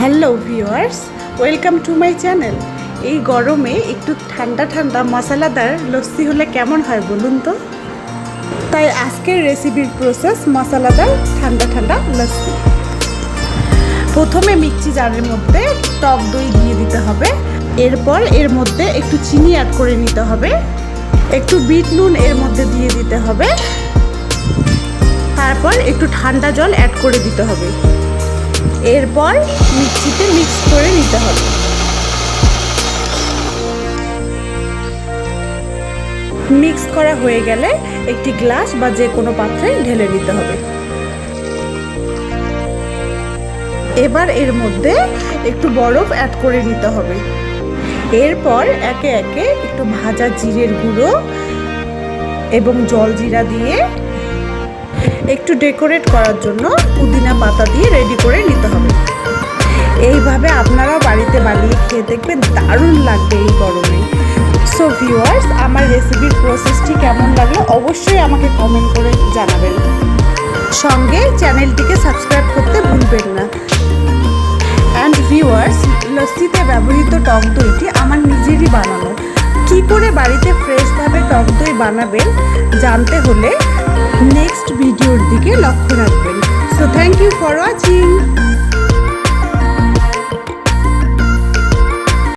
Hello viewers, welcome to my channel. এই গরমে একটু ঠান্ডা ঠান্ডা মশলাদার লস্যি হলে কেমন হয় বলুন তো। তাই আজকের রেসিপির প্রসেস মশলাদার ঠান্ডা ঠান্ডা লস্যি। প্রথমে মিক্সি জারের মধ্যে টক দই দিয়ে দিতে হবে। এরপর এর মধ্যে একটু চিনি অ্যাড করে নিতে হবে, একটু বিট নুন এর মধ্যে দিয়ে দিতে হবে, তারপর একটু ঠান্ডা জল অ্যাড করে দিতে হবে। এরপর মিক্সিতে মিক্স করে নিতে হবে। মিক্স করা হয়ে গেলে একটি গ্লাস বা যে কোনো পাত্রে ঢেলে নিতে হবে। এবার এর মধ্যে একটু বরফ অ্যাড করে নিতে হবে। এরপর একে একে একটু ভাজা জিরের গুঁড়ো এবং জলজিরা দিয়ে একটু ডেকোরেট করার জন্য পুদিনা পাতা দিয়ে রেডি করে নিতে হবে। এইভাবে আপনারাও বাড়িতে বানিয়ে খেয়ে দেখবেন, দারুণ লাগবে এই গরমে। সো ভিউয়ার্স, আমার রেসিপির প্রসেসটি কেমন লাগলো অবশ্যই আমাকে কমেন্ট করে জানাবেন। সঙ্গে চ্যানেলটিকে সাবস্ক্রাইব করতে ভুলবেন না। অ্যান্ড ভিউয়ার্স, লস্যিতে ব্যবহৃত টক দইটি আমার নিজেরই বানানো। কী করে বাড়িতে ফ্রেশভাবে টক দই বানাবেন জানতে হলে নেক্সট ভিডিওর দিকে লক্ষ্য রাখবেন। So thank you for watching.